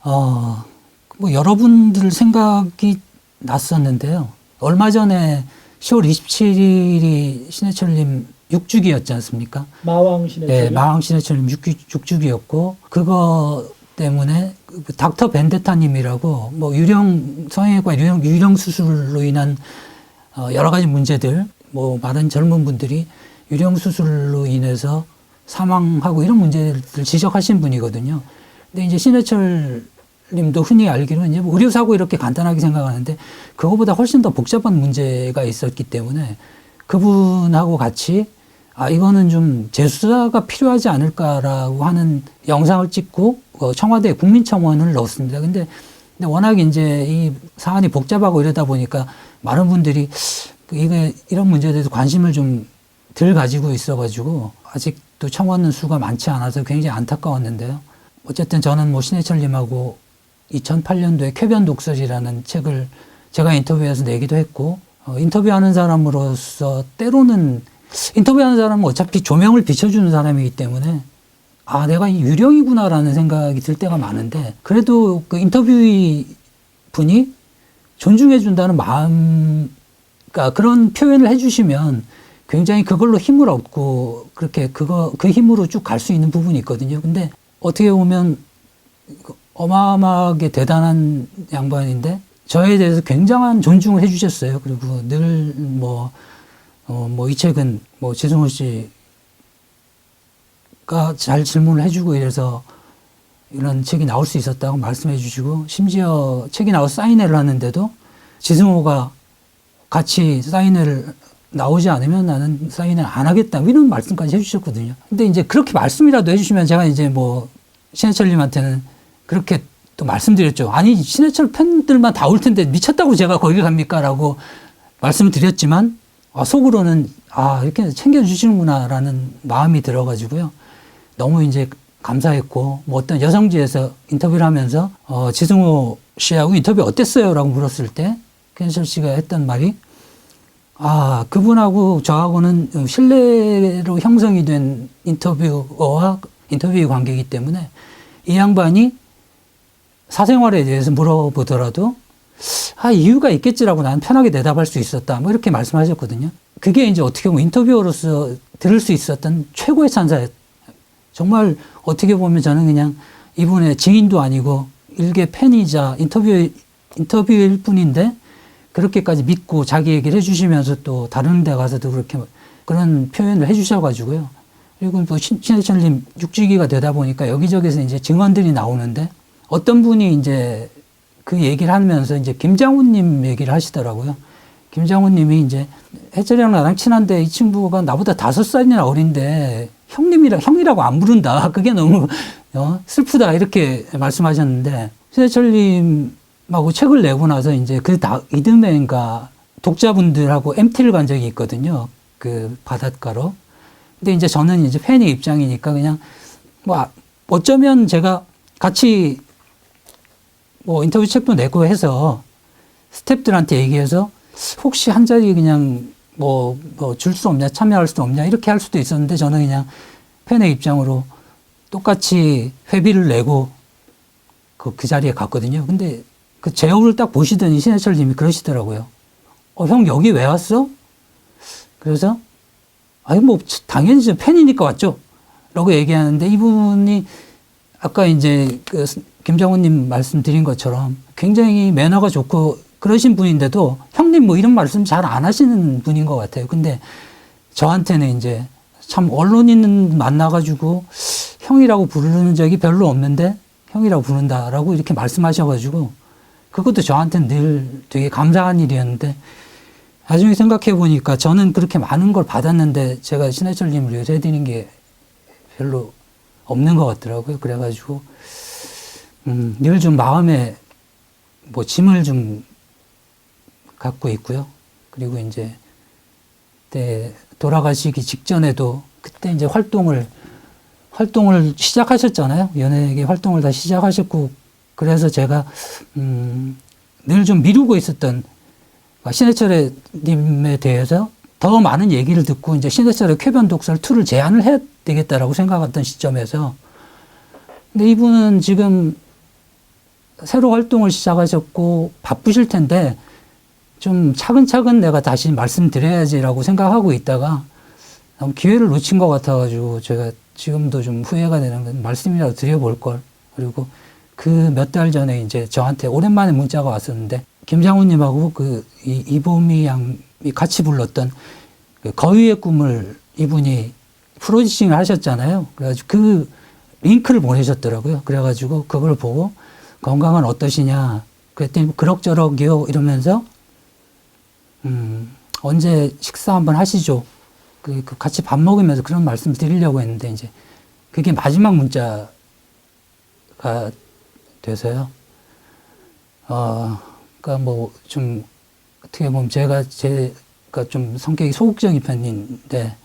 뭐 여러분들 생각이 났었는데요. 얼마 전에 10월 27일이 신해철님 6주기였지 않습니까? 마왕 신해철. 네, 마왕 신해철님 6주기였고 그거 때문에 닥터 벤데타님이라고 뭐 성형외과 유령 수술로 인한 여러 가지 문제들, 뭐 많은 젊은 분들이 유령 수술로 인해서 사망하고 이런 문제들 지적하신 분이거든요. 근데 이제 신해철 님도 흔히 알기로는 이제 뭐 의료사고 이렇게 간단하게 생각하는데 그거보다 훨씬 더 복잡한 문제가 있었기 때문에 그분하고 같이 이거는 좀 재수사가 필요하지 않을까라고 하는 영상을 찍고 청와대 국민청원을 넣었습니다. 근데 워낙 이제 이 사안이 복잡하고 이러다 보니까 많은 분들이 이런 문제에 대해서 관심을 좀 덜 가지고 있어가지고 아직도 청원 수가 많지 않아서 굉장히 안타까웠는데요. 어쨌든 저는 뭐 신해철님하고 2008년도에 쾌변 독설이라는 책을 제가 인터뷰해서 내기도 했고, 인터뷰하는 사람으로서 때로는 인터뷰하는 사람은 어차피 조명을 비춰주는 사람이기 때문에 내가 유령이구나라는 생각이 들 때가 많은데 그래도 그 인터뷰 분이 존중해준다는 마음, 그러니까 그런 표현을 해주시면 굉장히 그걸로 힘을 얻고 그렇게 그 힘으로 쭉 갈 수 있는 부분이 있거든요. 근데 어떻게 보면 어마어마하게 대단한 양반인데 저에 대해서 굉장한 존중을 해주셨어요. 그리고 늘 이 책은 뭐 지승호 씨가 잘 질문을 해주고 이래서 이런 책이 나올 수 있었다고 말씀해 주시고 심지어 책이 나와서 사인회를 하는데도 지승호가 같이 사인회를 나오지 않으면 나는 사인회를 안 하겠다 이런 말씀까지 해주셨거든요. 근데 이제 그렇게 말씀이라도 해주시면 제가 이제 뭐 신해철님한테는 그렇게 또 말씀드렸죠. 아니 신해철 팬들만 다 올 텐데 미쳤다고 제가 거기 갑니까? 라고 말씀을 드렸지만 속으로는 이렇게 챙겨주시는구나라는 마음이 들어가지고요. 너무 이제 감사했고 뭐 어떤 여성지에서 인터뷰를 하면서 지승호 씨하고 인터뷰 어땠어요? 라고 물었을 때 신해철 씨가 했던 말이 그분하고 저하고는 신뢰로 형성이 된 인터뷰와 인터뷰의 관계이기 때문에 이 양반이 사생활에 대해서 물어보더라도 이유가 있겠지라고 나는 편하게 대답할 수 있었다. 뭐 이렇게 말씀하셨거든요. 그게 이제 어떻게 보면 인터뷰어로서 들을 수 있었던 최고의 찬사였. 정말 어떻게 보면 저는 그냥 이분의 증인도 아니고 일개 팬이자 인터뷰일 뿐인데 그렇게까지 믿고 자기 얘기를 해주시면서 또 다른 데 가서도 그렇게 그런 표현을 해주셔가지고요. 그리고 또 신해철님 6주기가 되다 보니까 여기저기서 이제 증언들이 나오는데 어떤 분이 이제 그 얘기를 하면서 이제 김장훈님 얘기를 하시더라고요. 김장훈님이 이제 해철이랑 나랑 친한데 이 친구가 나보다 5살이나 어린데 형이라고 안 부른다. 그게 너무 슬프다. 이렇게 말씀하셨는데 신해철님하고 책을 내고 나서 이제 이듬해인가 독자분들하고 MT를 간 적이 있거든요. 그 바닷가로. 근데 이제 저는 이제 팬의 입장이니까 그냥 어쩌면 제가 같이 인터뷰 책도 내고 해서 스태프들한테 얘기해서 혹시 한 자리 그냥 줄 수 없냐, 참여할 수 없냐 이렇게 할 수도 있었는데 저는 그냥 팬의 입장으로 똑같이 회비를 내고 그 자리에 갔거든요. 근데 제 얼굴을 딱 보시더니 신해철님이 그러시더라고요. 형 여기 왜 왔어? 그래서 당연히 저 팬이니까 왔죠. 라고 얘기하는데 이분이 아까 이제 김정훈님 말씀드린 것처럼 굉장히 매너가 좋고 그러신 분인데도 형님 이런 말씀 잘 안 하시는 분인 것 같아요. 근데 저한테는 이제 참 언론인 만나가지고 형이라고 부르는 적이 별로 없는데 형이라고 부른다라고 이렇게 말씀하셔가지고 그것도 저한테는 늘 되게 감사한 일이었는데 나중에 생각해 보니까 저는 그렇게 많은 걸 받았는데 제가 신해철님을 요새드린 게 별로 없는 것 같더라고요. 그래가지고 늘 좀 마음에 짐을 좀 갖고 있고요. 그리고 이제 그때 돌아가시기 직전에도 그때 이제 활동을 시작하셨잖아요. 연예계 활동을 다 시작하셨고 그래서 제가 늘 좀 미루고 있었던 신해철님에 대해서 더 많은 얘기를 듣고 이제 신해철의 쾌변 독설 2를 제안을 해야 되겠다라고 생각했던 시점에서 근데 이분은 지금 새로 활동을 시작하셨고 바쁘실 텐데 좀 차근차근 내가 다시 말씀드려야지라고 생각하고 있다가 기회를 놓친 것 같아가지고 제가 지금도 좀 후회가 되는 건 말씀이라도 드려볼 걸. 그리고 그 몇 달 전에 이제 저한테 오랜만에 문자가 왔었는데 김장훈님하고 그 이보미 양이 같이 불렀던 그 거위의 꿈을 이분이 프로듀싱을 하셨잖아요. 그래가지고 그 링크를 보내셨더라고요. 그래가지고 그걸 보고 건강은 어떠시냐 그랬더니 그럭저럭이요 이러면서 언제 식사 한번 하시죠. 그 같이 밥 먹으면서 그런 말씀 드리려고 했는데 이제 그게 마지막 문자가 돼서요. 그러니까 뭐 좀 어떻게 보면 제가 좀 성격이 소극적인 편인데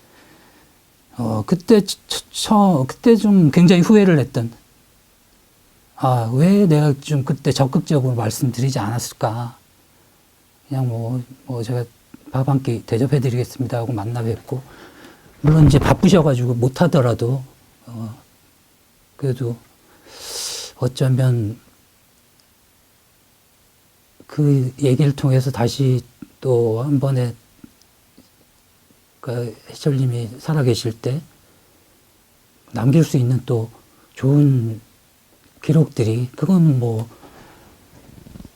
그때 좀 굉장히 후회를 했던. 왜 내가 좀 그때 적극적으로 말씀드리지 않았을까. 그냥 뭐 제가 밥 한 끼 대접해드리겠습니다 하고 만나 뵙고, 물론 이제 바쁘셔가지고 못하더라도, 그래도 어쩌면 그 얘기를 통해서 다시 또 한 번에, 그 해철님이 살아계실 때 남길 수 있는 또 좋은 기록들이, 그건 뭐,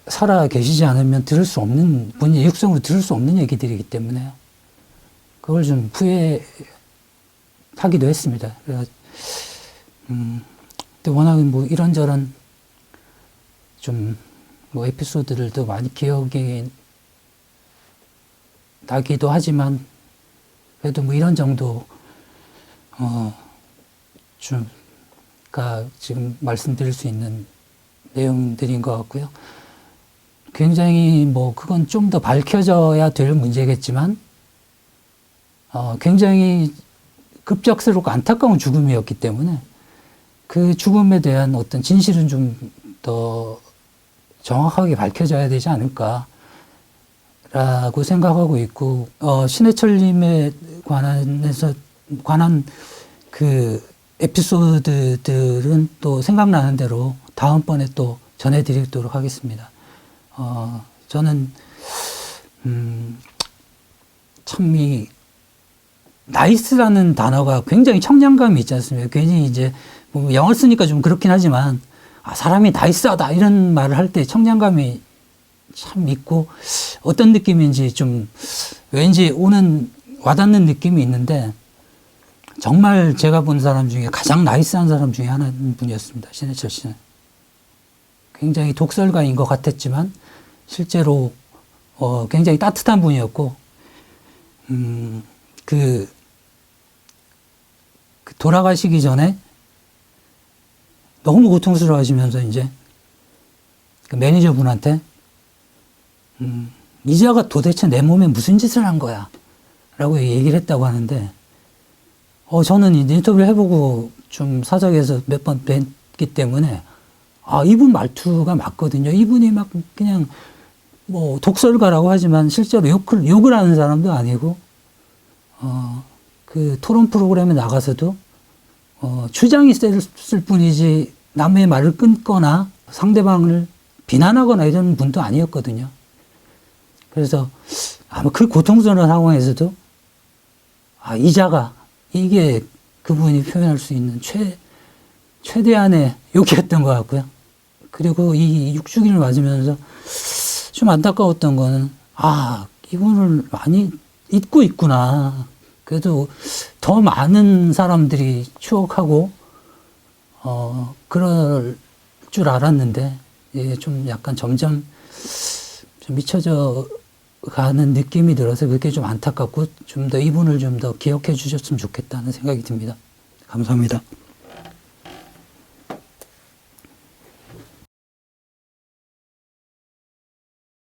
살아 계시지 않으면 들을 수 없는, 본인 육성으로 들을 수 없는 얘기들이기 때문에 그걸 좀 후회하기도 했습니다. 그래서, 근데 워낙 뭐 이런저런 좀 뭐 에피소드들도 많이 기억이 나기도 하지만 그래도 뭐 이런 정도, 지금 말씀드릴 수 있는 내용들인 것 같고요. 굉장히 뭐 그건 좀 더 밝혀져야 될 문제겠지만 굉장히 급작스럽고 안타까운 죽음이었기 때문에 그 죽음에 대한 어떤 진실은 좀 더 정확하게 밝혀져야 되지 않을까라고 생각하고 있고, 신해철님에 관한 그 에피소드들은 또 생각나는 대로 다음번에 또 전해드리도록 하겠습니다. 저는, 참 나이스라는 단어가 굉장히 청량감이 있지 않습니까? 괜히 이제, 뭐 영어 쓰니까 좀 그렇긴 하지만, 사람이 나이스하다, 이런 말을 할 때 청량감이 참 있고, 어떤 느낌인지 좀, 왠지 와닿는 느낌이 있는데, 정말 제가 본 사람 중에 가장 나이스한 사람 중에 하나인 분이었습니다. 신해철 씨는. 굉장히 독설가인 것 같았지만 실제로 굉장히 따뜻한 분이었고, 그 돌아가시기 전에 너무 고통스러워 하시면서 이제 그 매니저분한테 이자가 도대체 내 몸에 무슨 짓을 한 거야 라고 얘기를 했다고 하는데, 저는 인터뷰를 해보고 좀 사석에서 몇 번 뵀기 때문에 이분 말투가 맞거든요. 이분이 막 그냥 뭐 독설가라고 하지만 실제로 욕을 하는 사람도 아니고, 그 토론 프로그램에 나가서도 주장이 쓸 뿐이지 남의 말을 끊거나 상대방을 비난하거나 이런 분도 아니었거든요. 그래서 아마 그 고통스러운 상황에서도 이자가 이게 그분이 표현할 수 있는 최대한의 욕이었던 것 같고요. 그리고 이 육주기를 맞으면서 좀 안타까웠던 거는, 이분을 많이 잊고 있구나. 그래도 더 많은 사람들이 추억하고, 그럴 줄 알았는데, 이게 좀 약간 점점 좀 잊혀져 가는 느낌이 들어서 그게 좀 안타깝고, 좀 더 이분을 좀 더 기억해 주셨으면 좋겠다는 생각이 듭니다. 감사합니다.